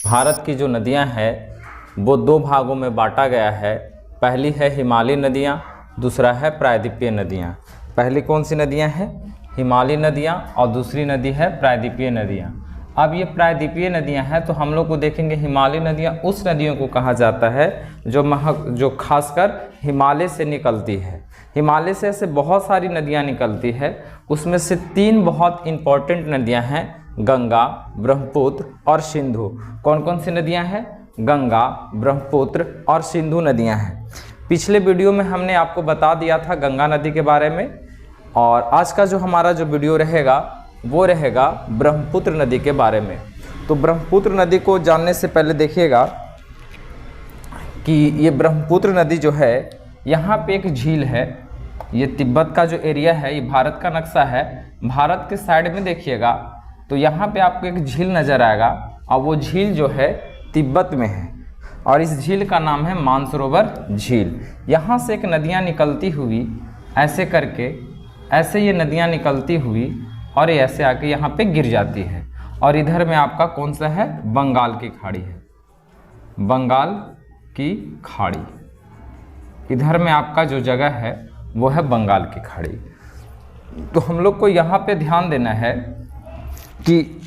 भारत की जो नदियां हैं वो दो भागों में बांटा गया है। पहली है हिमालयी नदियां, दूसरा है प्रायद्वीपीय नदियां। पहली कौन सी नदियां हैं? हिमालयी नदियां, और दूसरी नदी है प्रायद्वीपीय नदियां। अब ये प्रायद्वीपीय नदियां हैं तो हम लोग को देखेंगे हिमालयी नदियां उस नदियों को कहा जाता है जो खासकर हिमालय से निकलती है। हिमालय से ऐसे बहुत सारी नदियां निकलती है, उसमें से तीन बहुत इम्पॉर्टेंट नदियां हैं, गंगा, ब्रह्मपुत्र और सिंधु। कौन कौन सी नदियां हैं? गंगा, ब्रह्मपुत्र और सिंधु नदियां हैं। पिछले वीडियो में हमने आपको बता दिया था गंगा नदी के बारे में, और आज का जो हमारा जो वीडियो रहेगा वो रहेगा ब्रह्मपुत्र नदी के बारे में। तो ब्रह्मपुत्र नदी को जानने से पहले देखिएगा कि ये ब्रह्मपुत्र नदी जो है, यहाँ पे एक झील है। ये तिब्बत का जो एरिया है, ये भारत का नक्शा है। भारत के साइड में देखिएगा तो यहाँ पे आपको एक झील नज़र आएगा, और वो झील जो है तिब्बत में है, और इस झील का नाम है मानसरोवर झील। यहाँ से एक नदियाँ निकलती हुई ऐसे करके, ऐसे ये नदियाँ निकलती हुई और ये ऐसे आके यहाँ पे गिर जाती है। और इधर में आपका कौन सा है? बंगाल की खाड़ी है, बंगाल की खाड़ी। इधर में आपका जो जगह है वो है बंगाल की खाड़ी। तो हम लोग को यहाँ पे ध्यान देना है कि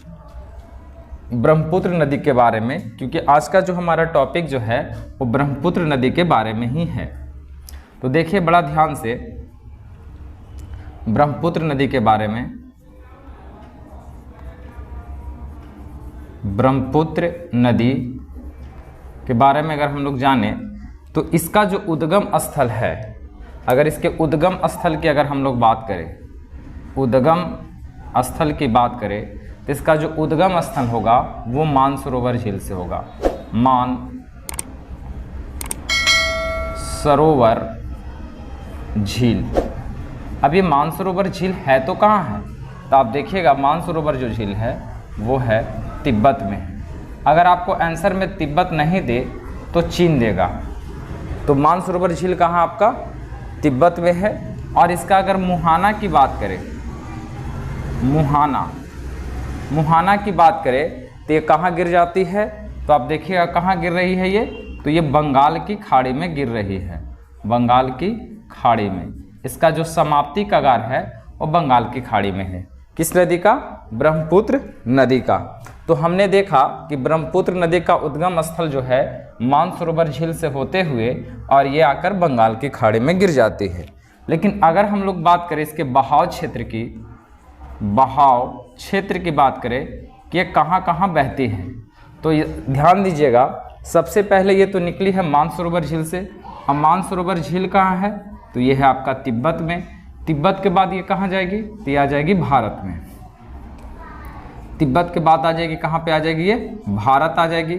ब्रह्मपुत्र नदी के बारे में, क्योंकि आज का जो हमारा टॉपिक जो है वो ब्रह्मपुत्र नदी के बारे में ही है। तो देखिए बड़ा ध्यान से ब्रह्मपुत्र नदी के बारे में। ब्रह्मपुत्र नदी के बारे में अगर हम लोग जाने तो इसका जो उद्गम स्थल है, अगर इसके उद्गम स्थल की अगर हम लोग बात करें, उद्गम स्थल की बात करें, तो इसका जो उद्गम स्थल होगा वो मानसरोवर झील से होगा। मानसरोवर झील। अब ये मानसरोवर झील है तो कहाँ है? तो आप देखिएगा मानसरोवर जो झील है वो है तिब्बत में है। अगर आपको आंसर में तिब्बत नहीं दे तो चीन देगा। तो मानसरोवर झील कहाँ आपका? तिब्बत में है। और इसका अगर मुहाना की बात करें, मुहाना की बात करें तो ये कहाँ गिर जाती है? तो आप देखिएगा कहाँ गिर रही है ये, तो ये बंगाल की खाड़ी में गिर रही है, बंगाल की खाड़ी में। इसका जो समाप्ति कगार है वो बंगाल की खाड़ी में है। किस नदी का? ब्रह्मपुत्र नदी का। तो हमने देखा कि ब्रह्मपुत्र नदी का उद्गम स्थल जो है मानसरोवर झील से होते हुए और ये आकर बंगाल की खाड़ी में गिर जाती है। लेकिन अगर हम लोग बात करें इसके बहाव क्षेत्र की, बहाव क्षेत्र की बात करें कि ये कहाँ कहाँ बहती है, तो ध्यान दीजिएगा। सबसे पहले ये तो निकली है मानसरोवर झील से। अब मानसरोवर झील कहाँ है? तो ये है आपका तिब्बत में। तिब्बत के बाद ये कहाँ जाएगी? तो ये आ जाएगी भारत में। तिब्बत के बाद आ जाएगी कहाँ पे आ जाएगी? ये भारत आ जाएगी।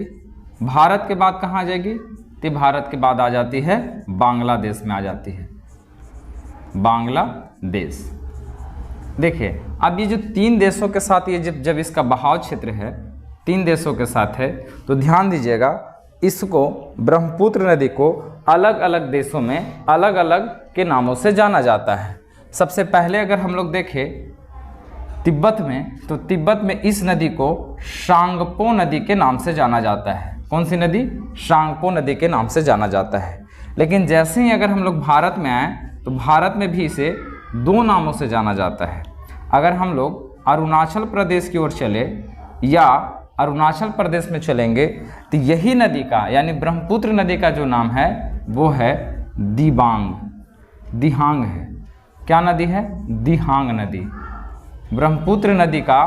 भारत के बाद कहाँ आ जाएगी? तो भारत के बाद आ जाती है बांग्लादेश में आ जाती है, बांग्लादेश। देखिए अब ये जो तीन देशों के साथ ये जब इसका बहाव क्षेत्र है, तीन देशों के साथ है, तो ध्यान दीजिएगा इसको, ब्रह्मपुत्र नदी को अलग अलग देशों में अलग अलग के नामों से जाना जाता है। सबसे पहले अगर हम लोग देखें तिब्बत में, तो तिब्बत में इस नदी को शांगपो नदी के नाम से जाना जाता है। कौन सी नदी? शांगपो नदी के नाम से जाना जाता है। लेकिन जैसे ही अगर हम लोग भारत में आए तो भारत में भी इसे दो नामों से जाना जाता है। अगर हम लोग अरुणाचल प्रदेश की ओर चले या अरुणाचल प्रदेश में चलेंगे तो यही नदी का, यानी ब्रह्मपुत्र नदी का जो नाम है वो है दिबांग, दिहांग है। क्या नदी है? दिहांग नदी। ब्रह्मपुत्र नदी का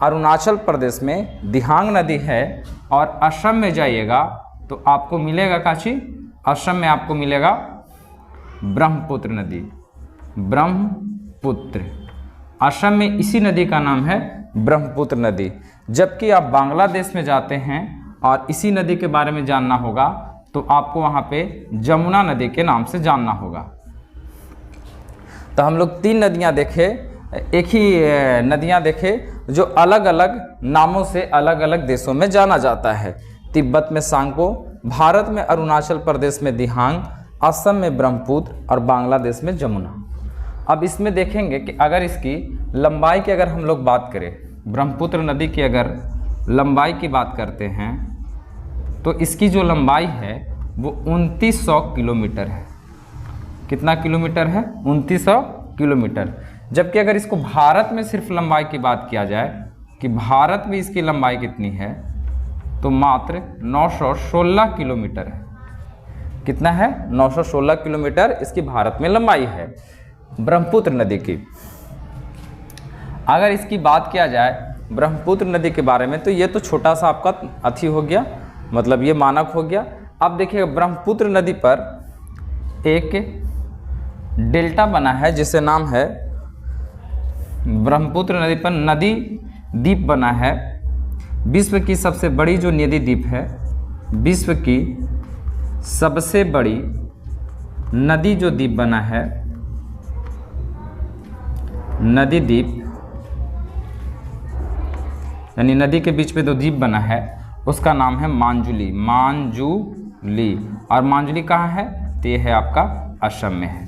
अरुणाचल प्रदेश में दिहांग नदी है। और असम में जाइएगा तो आपको मिलेगा काची? असम में आपको मिलेगा ब्रह्मपुत्र नदी, ब्रह्मपुत्र। असम में इसी नदी का नाम है ब्रह्मपुत्र नदी। जबकि आप बांग्लादेश में जाते हैं और इसी नदी के बारे में जानना होगा तो आपको वहाँ पे जमुना नदी के नाम से जानना होगा। तो हम लोग तीन नदियाँ देखे, एक ही नदियाँ देखे जो अलग अलग नामों से अलग अलग देशों में जाना जाता है। तिब्बत में सांगपो, भारत में अरुणाचल प्रदेश में दिहांग, असम में ब्रह्मपुत्र और बांग्लादेश में जमुना। अब इसमें देखेंगे कि अगर इसकी लंबाई की अगर हम लोग बात करें, ब्रह्मपुत्र नदी की अगर लंबाई की बात करते हैं तो इसकी जो लंबाई है वो 2900 किलोमीटर है। कितना किलोमीटर है? 2900 किलोमीटर। जबकि अगर इसको भारत में सिर्फ लंबाई की बात किया जाए कि भारत में इसकी लंबाई कितनी है, तो मात्र 916 किलोमीटर है। कितना है? 916 किलोमीटर इसकी भारत में लंबाई है ब्रह्मपुत्र नदी की। अगर इसकी बात किया जाए ब्रह्मपुत्र नदी के बारे में, तो ये तो छोटा सा आपका अथी हो गया, मतलब ये मानक हो गया। अब देखिएगा ब्रह्मपुत्र नदी पर एक डेल्टा बना है जिससे नाम है, ब्रह्मपुत्र नदी पर नदी द्वीप बना है। विश्व की सबसे बड़ी जो नदी द्वीप है, विश्व की सबसे बड़ी नदी जो द्वीप बना है, नदी द्वीप, यानी नदी के बीच में जो द्वीप बना है उसका नाम है मांजुली। मांजुली। और मांजुली कहाँ है? तो ये है आपका असम में है।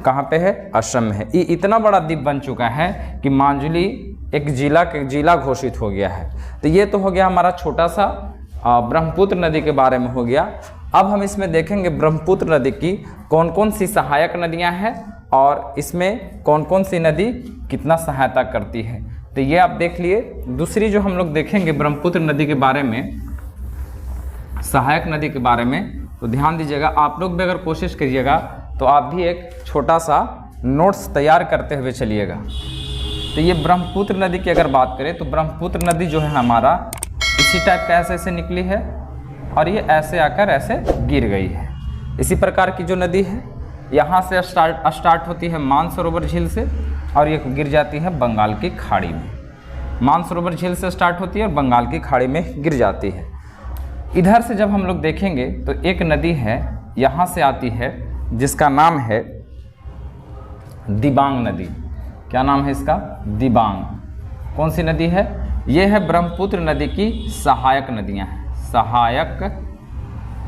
कहाँ पे है? असम में है। ये इतना बड़ा द्वीप बन चुका है कि मांजुली एक जिला घोषित हो गया है। तो ये तो हो गया हमारा छोटा सा ब्रह्मपुत्र नदी के बारे में हो गया। अब हम इसमें देखेंगे ब्रह्मपुत्र नदी की कौन कौन सी सहायक नदियाँ हैं और इसमें कौन कौन सी नदी कितना सहायता करती है। तो ये आप देख लिए। दूसरी जो हम लोग देखेंगे ब्रह्मपुत्र नदी के बारे में, सहायक नदी के बारे में, तो ध्यान दीजिएगा। आप लोग भी अगर कोशिश करिएगा तो आप भी एक छोटा सा नोट्स तैयार करते हुए चलिएगा। तो ये ब्रह्मपुत्र नदी की अगर बात करें तो ब्रह्मपुत्र नदी जो है हमारा इसी टाइप का ऐसे निकली है और ये ऐसे आकर ऐसे गिर गई है। इसी प्रकार की जो नदी है यहाँ से स्टार्ट होती है मानसरोवर झील से और ये गिर जाती है बंगाल की खाड़ी में। मानसरोवर झील से स्टार्ट होती है और बंगाल की खाड़ी में गिर जाती है। इधर से जब हम लोग देखेंगे तो एक नदी है यहाँ से आती है जिसका नाम है दिबांग नदी। क्या नाम है इसका? दिबांग। कौन सी नदी है? ये है ब्रह्मपुत्र नदी की सहायक नदियाँ हैं। सहायक,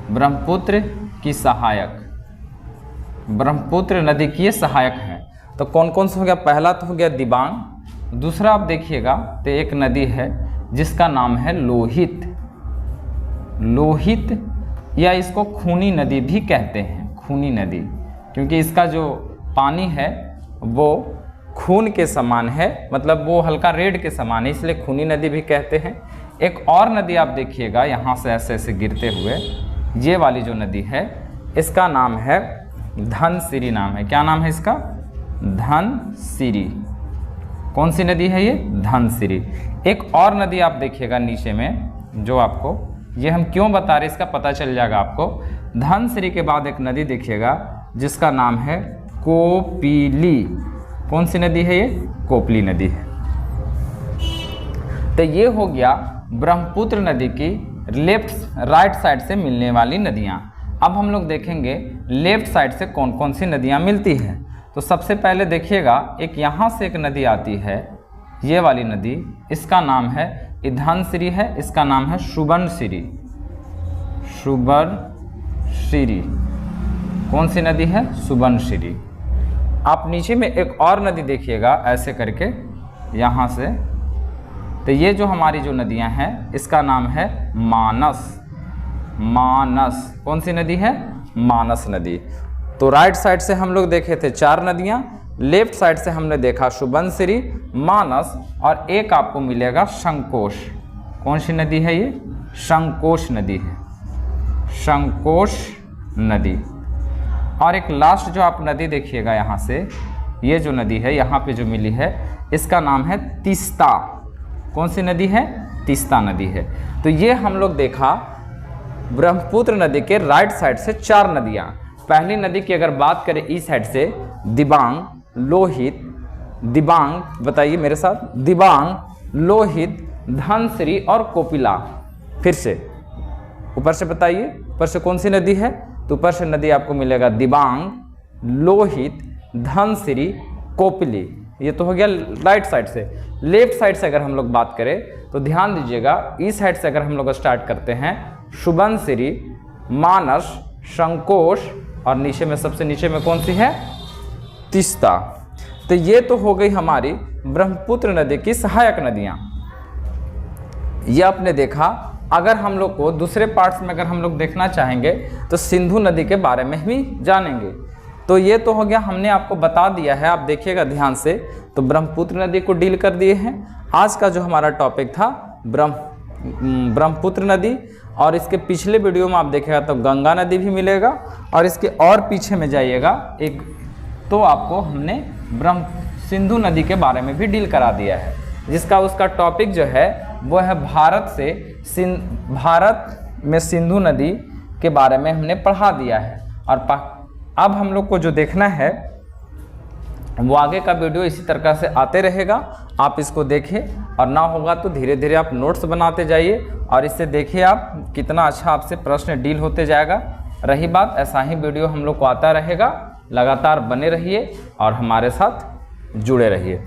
ब्रह्मपुत्र की सहायक, ब्रह्मपुत्र नदी की ये सहायक है। तो कौन कौन सा हो गया? पहला तो हो गया दिबांग। दूसरा आप देखिएगा तो एक नदी है जिसका नाम है लोहित। लोहित या इसको खूनी नदी भी कहते हैं। खूनी नदी, क्योंकि इसका जो पानी है वो खून के समान है, मतलब वो हल्का रेड के समान है, इसलिए खूनी नदी भी कहते हैं। एक और नदी आप देखिएगा यहाँ से ऐसे ऐसे गिरते हुए, ये वाली जो नदी है इसका नाम है धनसिरी नाम है। क्या नाम है इसका? धनसिरी। कौन सी नदी है ये? धनसिरी। एक और नदी आप देखिएगा नीचे में, जो आपको ये हम क्यों बता रहे इसका पता चल जाएगा आपको। धनसिरी के बाद एक नदी देखिएगा जिसका नाम है कोपिली। कौन सी नदी है ये? कोपली नदी है। तो ये हो गया ब्रह्मपुत्र नदी की राइट साइड से मिलने वाली नदियाँ। अब हम लोग देखेंगे लेफ्ट साइड से कौन कौन सी नदियाँ मिलती हैं। तो सबसे पहले देखिएगा एक यहाँ से एक नदी आती है, ये वाली नदी, इसका नाम है, धनसिरी है, इसका नाम है सुबर्णसिरी। सुबर्णसिरी। कौन सी नदी है? सुबर्णसिरी। आप नीचे में एक और नदी देखिएगा ऐसे करके यहाँ से, तो ये जो हमारी जो नदियाँ हैं इसका नाम है मानस। मानस। कौन सी नदी है? मानस नदी। तो राइट साइड से हम लोग देखे थे 4 नदियाँ, लेफ्ट साइड से हमने देखा सुबर्णसिरी, मानस और एक आपको मिलेगा संकोश। कौन सी नदी है ये? संकोश नदी है। संकोश नदी। और एक लास्ट जो आप नदी देखिएगा यहाँ से, ये जो नदी है यहाँ पे जो मिली है इसका नाम है तीस्ता। कौन सी नदी है? तीस्ता नदी है। तो ये हम लोग देखा ब्रह्मपुत्र नदी के राइट साइड से 4 नदियाँ। पहली नदी की अगर बात करें इस साइड से, दिबांग, लोहित, दिबांग, बताइए मेरे साथ, दिबांग, लोहित, धनसिरी और कोपिला। फिर से ऊपर से बताइए, ऊपर से कौन सी नदी है? तो ऊपर से नदी आपको मिलेगा दिबांग, लोहित, धनसिरी, कोपिली। ये तो हो गया राइट साइड से। लेफ्ट साइड से अगर हम लोग बात करें तो ध्यान दीजिएगा, इस साइड से अगर हम लोग स्टार्ट करते हैं, सुबर्णसिरी, मानस, संकोश और नीचे में सबसे नीचे में कौन सी है? तीस्ता। तो ये तो हो गई हमारी ब्रह्मपुत्र नदी की सहायक नदियाँ। ये आपने देखा अगर हम लोग को दूसरे पार्ट्स में अगर हम लोग देखना चाहेंगे तो सिंधु नदी के बारे में भी जानेंगे। तो ये तो हो गया, हमने आपको बता दिया है, आप देखिएगा ध्यान से। तो ब्रह्मपुत्र नदी को डील कर दिए हैं। आज का जो हमारा टॉपिक था ब्रह्मपुत्र नदी, और इसके पिछले वीडियो में आप देखिएगा तो गंगा नदी भी मिलेगा, और इसके और पीछे में जाइएगा एक तो आपको हमने सिंधु नदी के बारे में भी डील करा दिया है, जिसका उसका टॉपिक जो है वो है भारत में सिंधु नदी के बारे में हमने पढ़ा दिया है। और अब हम लोग को जो देखना है वो आगे का वीडियो इसी तरह से आते रहेगा, आप इसको देखें, और ना होगा तो धीरे धीरे आप नोट्स बनाते जाइए, और इससे देखिए आप कितना अच्छा आपसे प्रश्न डील होते जाएगा। रही बात, ऐसा ही वीडियो हम लोग को आता रहेगा, लगातार बने रहिए और हमारे साथ जुड़े रहिए।